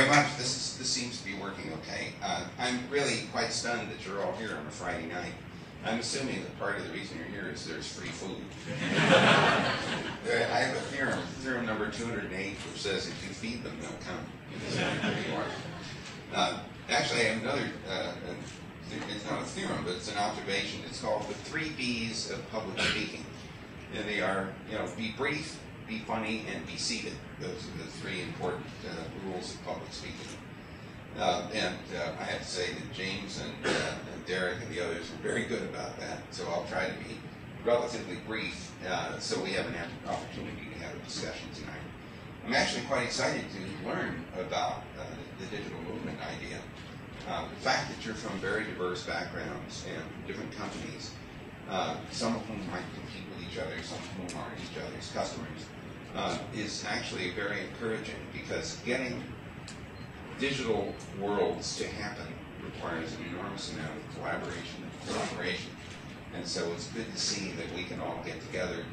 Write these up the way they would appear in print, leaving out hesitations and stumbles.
very much. This seems to be working okay. I'm really quite stunned that you're all here on a Friday night. I'm assuming that part of the reason you're here is there's free food. I have a theorem number 208, which says if you feed them, they'll come. Actually, I have another, it's not a theorem, but it's an observation. It's called the 3 B's of public speaking. And they are, be brief, be funny, and be seated. Those are the 3 important rules of public speaking. I have to say that James and Derek and the others were very good about that, so I'll try to be relatively brief so we have an opportunity to have a discussion tonight. I'm actually quite excited to learn about the digital movement idea. The fact that you're from very diverse backgrounds and different companies, some of whom might compete with each other, some of whom are each other's customers, is actually very encouraging, because getting digital worlds to happen requires an enormous amount of collaboration and cooperation. And so it's good to see that we can all get together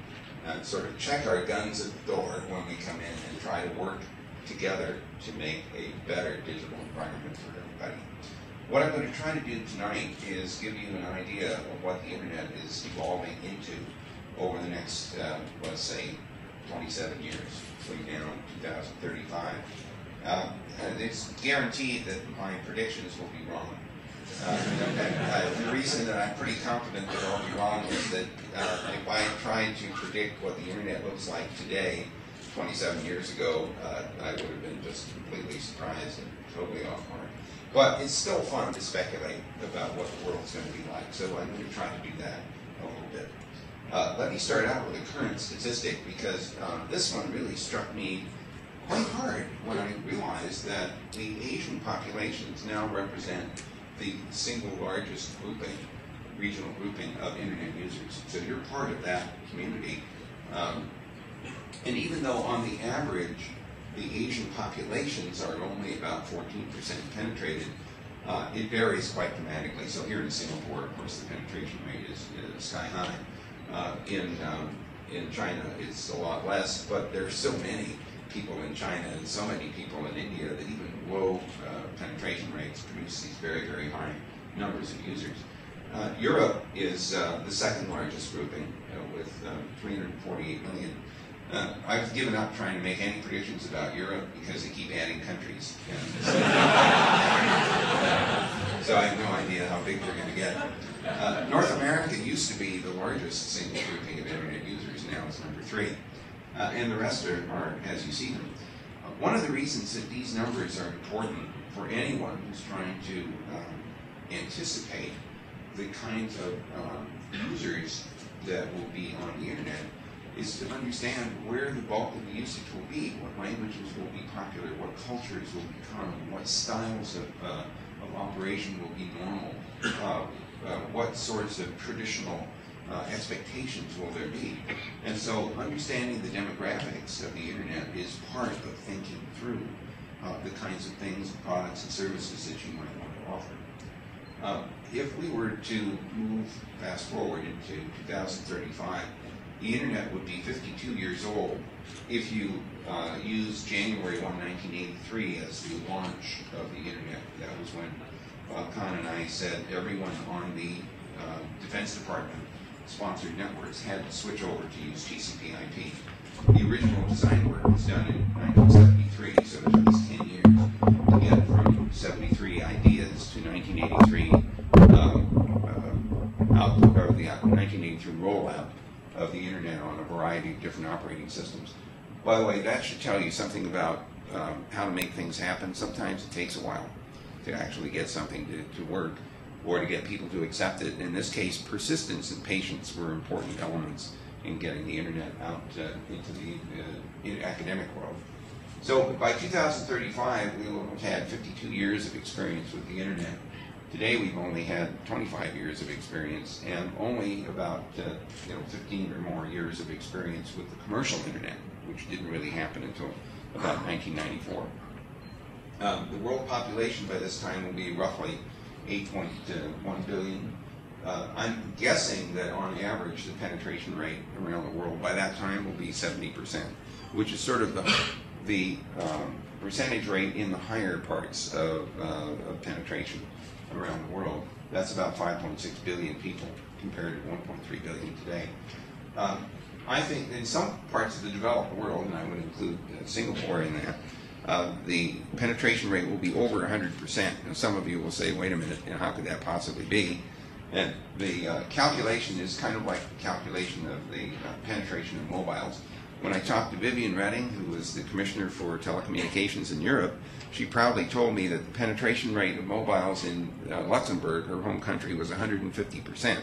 and sort of check our guns at the door when we come in and try to work together to make a better digital environment for everybody. What I'm going to try to do tonight is give you an idea of what the internet is evolving into over the next, let's say, 27 years, going down 2035. It's guaranteed that my predictions will be wrong. The reason that I'm pretty confident that I'll be wrong is that if I tried to predict what the internet looks like today, 27 years ago, I would have been just completely surprised and totally off mark. But it's still fun to speculate about what the world's going to be like, so I'm going to try to do that a little bit. Let me start out with a current statistic, because this one really struck me quite hard when I realized that the Asian populations now represent the single largest grouping, regional grouping of internet users. So you're part of that community. And even though on the average, the Asian populations are only about 14% penetrated, it varies quite dramatically. So here in Singapore, of course, the penetration rate is sky high. In China, it's a lot less, but there are so many people in China and so many people in India that even low penetration rates produce these very, very high numbers of users. Europe is the second largest grouping with 348 million. I've given up trying to make any predictions about Europe because they keep adding countries. So I have no idea how big we're going to get. North America used to be the largest single grouping of internet users. Now it's number 3. And the rest are as you see them. One of the reasons that these numbers are important for anyone who's trying to anticipate the kinds of users that will be on the internet is to understand where the bulk of the usage will be, what languages will be popular, what cultures will become, what styles of operation will be normal, what sorts of traditional expectations will there be. And so understanding the demographics of the internet is part of thinking through the kinds of things, products, and services that you might want to offer. If we were to move fast forward into 2035, the internet would be 52 years old if you use January 1, 1983 as the launch of the internet. That was when Khan and I said everyone on the Defense Department sponsored networks had to switch over to use TCP/IP. The original design work was done in 1973, so it took us 10 years to get from 73 ideas to 1983 or the 1983 rollout of the internet on a variety of different operating systems. By the way, that should tell you something about how to make things happen. Sometimes it takes a while to actually get something to work, or to get people to accept it. In this case, persistence and patience were important elements in getting the internet out into the academic world. So by 2035, we will have had 52 years of experience with the internet. Today, we've only had 25 years of experience, and only about 15 or more years of experience with the commercial internet, which didn't really happen until about 1994. The world population by this time will be roughly 8.1 billion. I'm guessing that on average the penetration rate around the world by that time will be 70%, which is sort of the percentage rate in the higher parts of penetration around the world. That's about 5.6 billion people compared to 1.3 billion today. I think in some parts of the developed world, and I would include Singapore in that, the penetration rate will be over 100%. And some of you will say, wait a minute, how could that possibly be? And the calculation is kind of like the calculation of the penetration of mobiles. When I talked to Vivian Redding, who was the Commissioner for Telecommunications in Europe, she proudly told me that the penetration rate of mobiles in Luxembourg, her home country, was 150%.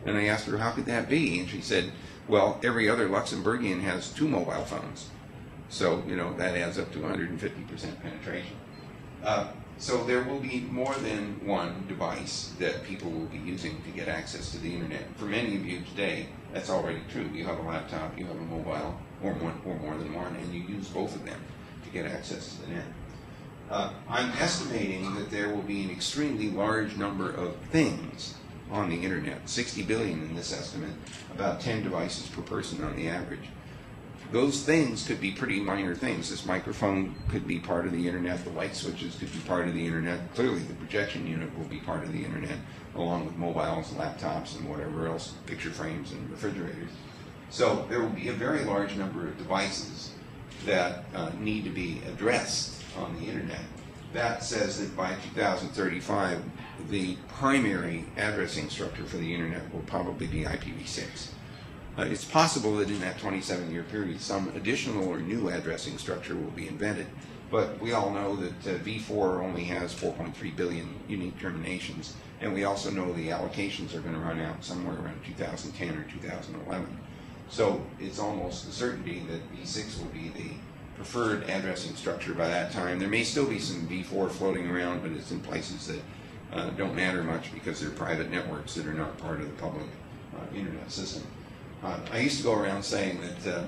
And I asked her, how could that be? And she said, well, every other Luxembourgian has 2 mobile phones. So, that adds up to 150% penetration. So there will be more than one device that people will be using to get access to the internet. For many of you today, that's already true. You have a laptop, you have a mobile, or more than one, and you use both of them to get access to the net. I'm estimating that there will be an extremely large number of things on the internet, 60 billion in this estimate, about 10 devices per person on the average. Those things could be pretty minor things. This microphone could be part of the internet, the light switches could be part of the internet, clearly the projection unit will be part of the internet, along with mobiles, laptops, and whatever else, picture frames and refrigerators. So there will be a very large number of devices that need to be addressed on the internet. That says that by 2035, the primary addressing structure for the internet will probably be IPv6. It's possible that in that 27-year period, some additional or new addressing structure will be invented, but we all know that V4 only has 4.3 billion unique terminations, and we also know the allocations are going to run out somewhere around 2010 or 2011. So it's almost a certainty that V6 will be the preferred addressing structure by that time. There may still be some V4 floating around, but it's in places that don't matter much because they're private networks that are not part of the public internet system. I used to go around saying that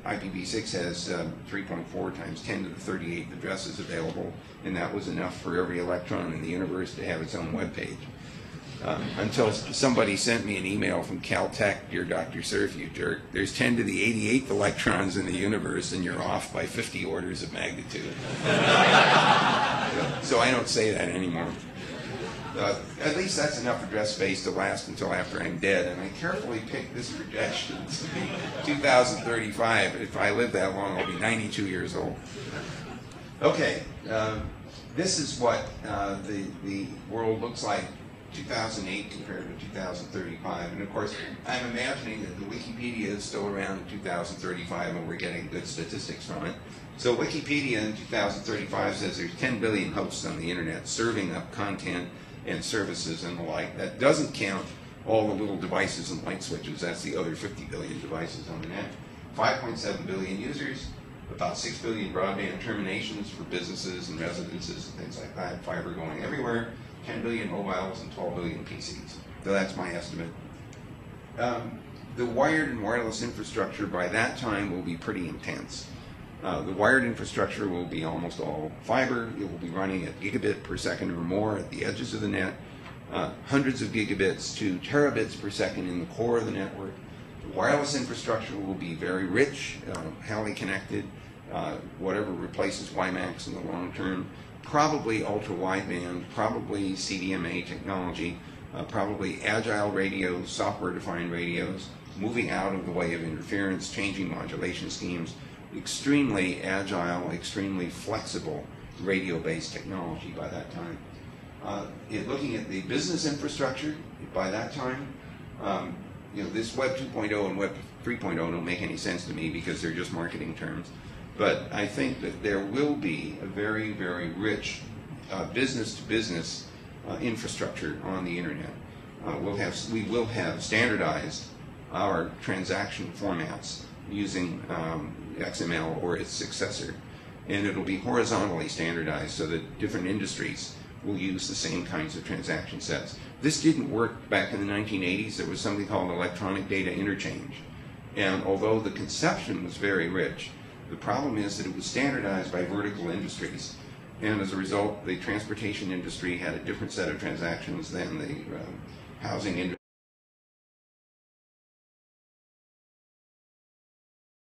IPv6 has 3.4 times 10 to the 38th addresses available, and that was enough for every electron in the universe to have its own web page. Until somebody sent me an email from Caltech, dear Dr. Cerf, you jerk, there's 10 to the 88th electrons in the universe, and you're off by 50 orders of magnitude. So I don't say that anymore. At least that's enough address space to last until after I'm dead, and I carefully picked this projection to be 2035. If I live that long, I'll be 92 years old. Okay, this is what the world looks like 2008 compared to 2035, and of course I'm imagining that the Wikipedia is still around in 2035 and we're getting good statistics from it. So Wikipedia in 2035 says there's 10 billion hosts on the internet serving up content and services and the like. That doesn't count all the little devices and light switches. That's the other 50 billion devices on the net. 5.7 billion users, about 6 billion broadband terminations for businesses and residences and things like that, fiber going everywhere, 10 billion mobiles and 12 billion PCs. So that's my estimate. The wired and wireless infrastructure by that time will be pretty intense. The wired infrastructure will be almost all fiber. It will be running at gigabit per second or more at the edges of the net, hundreds of gigabits to terabits per second in the core of the network. The wireless infrastructure will be very rich, highly connected, whatever replaces WiMAX in the long term, probably ultra-wideband, probably CDMA technology, probably agile radios, software-defined radios, moving out of the way of interference, changing modulation schemes, extremely agile, extremely flexible radio-based technology by that time. Looking at the business infrastructure by that time, this Web 2.0 and Web 3.0 don't make any sense to me because they're just marketing terms. But I think that there will be a very, very rich business-to-business infrastructure on the internet. We will have standardized our transaction formats using XML or its successor, and it'll be horizontally standardized so that different industries will use the same kinds of transaction sets. This didn't work back in the 1980s. There was something called electronic data interchange, and although the conception was very rich, the problem is that it was standardized by vertical industries, and as a result the transportation industry had a different set of transactions than the housing industry.